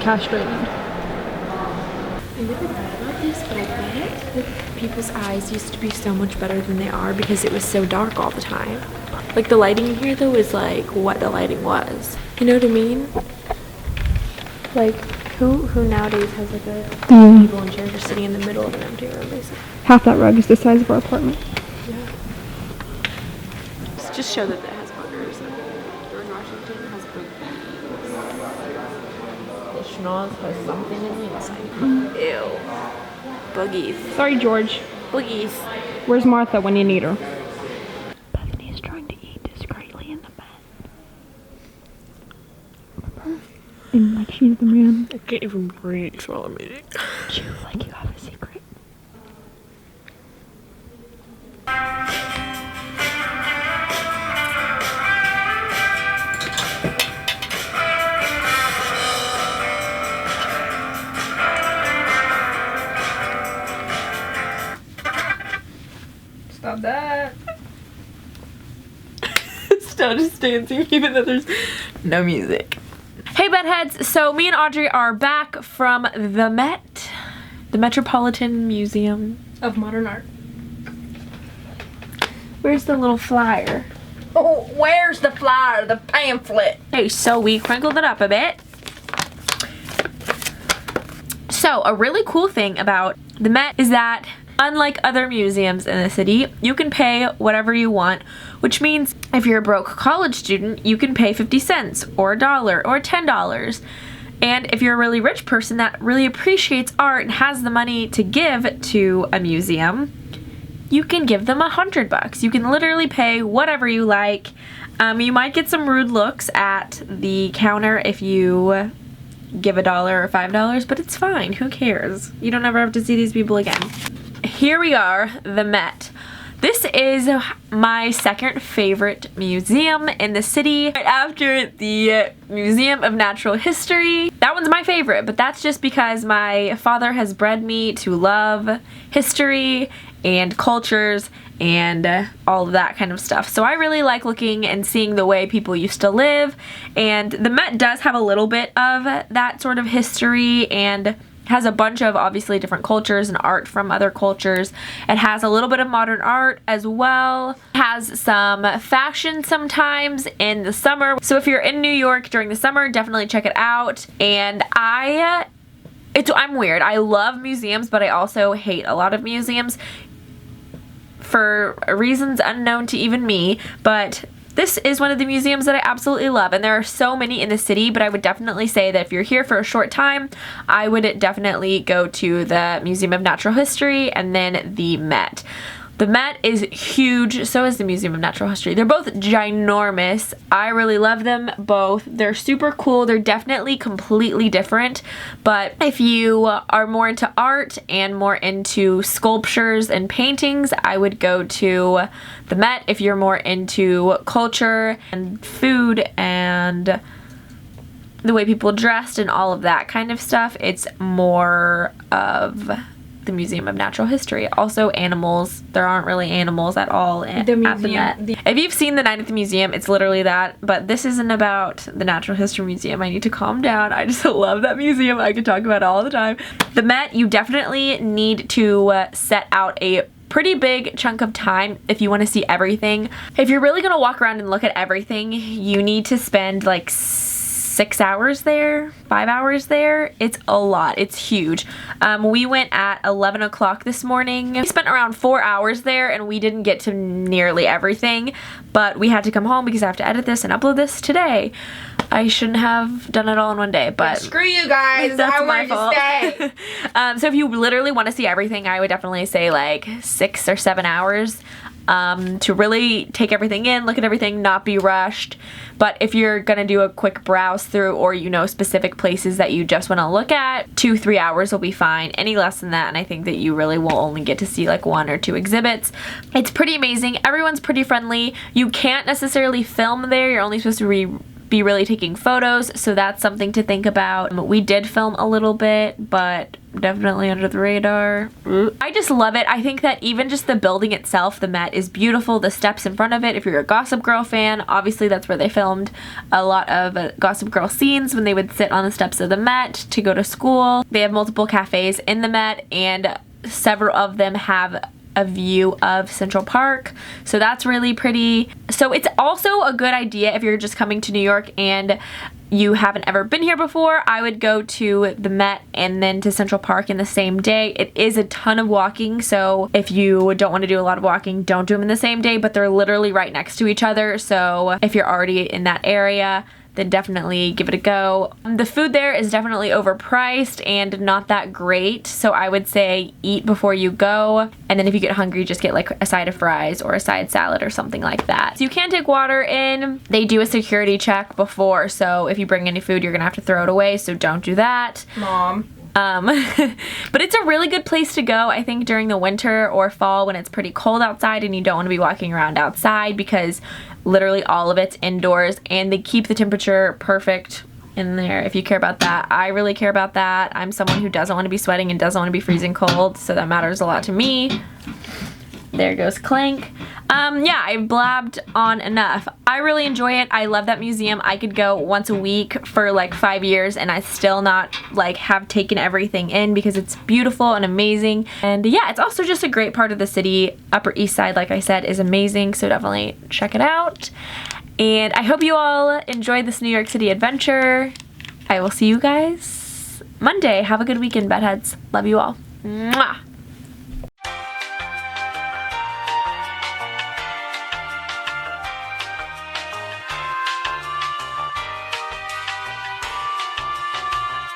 castrated. I never thought about this, but I bet that people's eyes used to be so much better than they are because it was so dark all the time. Like the lighting in here though is like what the lighting was. You know what I mean? Like who nowadays has like a table and chair just sitting in the middle of an empty room basically. Half that rug is the size of our apartment. Yeah. Just show that it has buggers. George Washington has boogies. The schnoz has something in the inside. Ew. Boogies. Sorry, George. Boogies. Where's Martha when you need her? Bethany is trying to eat discreetly in the bed. And like she's the man. I can't even breathe while I'm eating. Chew like you have a secret. Stop that. Still just dancing even though there's no music. Hey bedheads, so me and Audrey are back from the Met, the Metropolitan Museum Of modern art. Where's the little flyer? Oh, where's the flyer, the pamphlet? Okay, so we crinkled it up a bit. So a really cool thing about the Met is that unlike other museums in the city, you can pay whatever you want, which means if you're a broke college student, you can pay 50 cents or $1 or $10. And if you're a really rich person that really appreciates art and has the money to give to a museum, you can give them $100. You can literally pay whatever you like. You might get some rude looks at the counter if you give $1 or $5, but it's fine. Who cares? You don't ever have to see these people again. Here we are, the Met. This is my second favorite museum in the city, right after the Museum of Natural History. That one's my favorite, but that's just because my father has bred me to love history and cultures and all of that kind of stuff. So I really like looking and seeing the way people used to live, and the Met does have a little bit of that sort of history and has a bunch of obviously different cultures and art from other cultures. It has a little bit of modern art as well. It has some fashion sometimes in the summer. So if you're in New York during the summer, definitely check it out. And I'm weird. I love museums, but I also hate a lot of museums for reasons unknown to even me. But this is one of the museums that I absolutely love, and there are so many in the city, but I would definitely say that if you're here for a short time, I would definitely go to the Museum of Natural History and then the Met. The Met is huge, so is the Museum of Natural History. They're both ginormous. I really love them both. They're super cool. They're definitely completely different, but if you are more into art and more into sculptures and paintings, I would go to the Met. If you're more into culture and food and the way people dressed and all of that kind of stuff, it's more of the Museum of Natural History. Also animals. There aren't really animals at all at the Met. If you've seen the night at the museum, it's literally that, but this isn't about the Natural History Museum. I need to calm down. I just love that museum. I could talk about it all the time. The Met, you definitely need to set out a pretty big chunk of time if you want to see everything. If you're really going to walk around and look at everything, you need to spend like 6 hours there, 5 hours there. It's a lot. It's huge. We went at 11 o'clock this morning. We spent around 4 hours there and we didn't get to nearly everything, but we had to come home because I have to edit this and upload this today. I shouldn't have done it all in one day, but yeah, screw you guys. That's my fault. To stay. So if you literally want to see everything, I would definitely say like 6 or 7 hours. To really take everything in, look at everything, not be rushed. But if you're gonna do a quick browse through, or you know specific places that you just want to look at, 2-3 hours will be fine. Any less than that and I think that you really will only get to see like 1 or 2 exhibits. It's pretty amazing. Everyone's pretty friendly. You can't necessarily film there. You're only supposed to be be really taking photos, so that's something to think about. We did film a little bit, but definitely under the radar. I just love it. I think that even just the building itself, the Met, is beautiful. The steps in front of it, if you're a Gossip Girl fan, obviously that's where they filmed a lot of Gossip Girl scenes, when they would sit on the steps of the Met to go to school. They have multiple cafes in the Met, and several of them have a view of Central Park, so that's really pretty. So it's also a good idea if you're just coming to New York and you haven't ever been here before. I would go to the Met and then to Central Park in the same day. It is a ton of walking, so if you don't want to do a lot of walking, don't do them in the same day, but they're literally right next to each other, so if you're already in that area, then definitely give it a go. The food there is definitely overpriced and not that great, so I would say eat before you go, and then if you get hungry, just get like a side of fries or a side salad or something like that. So you can take water in. They do a security check before, so if you bring any food, you're gonna have to throw it away, so don't do that. Mom. But it's a really good place to go, I think, during the winter or fall when it's pretty cold outside and you don't want to be walking around outside, because literally all of it's indoors and they keep the temperature perfect in there, if you care about that. I really care about that. I'm someone who doesn't want to be sweating and doesn't want to be freezing cold, so that matters a lot to me. There goes Clank. Yeah, I've blabbed on enough. I really enjoy it. I love that museum. I could go once a week for like 5 years and I still not like have taken everything in, because it's beautiful and amazing. And yeah, it's also just a great part of the city. Upper East Side, like I said, is amazing, so definitely check it out. And I hope you all enjoyed this New York City adventure. I will see you guys Monday. Have a good weekend, bedheads. Love you all. Mwah!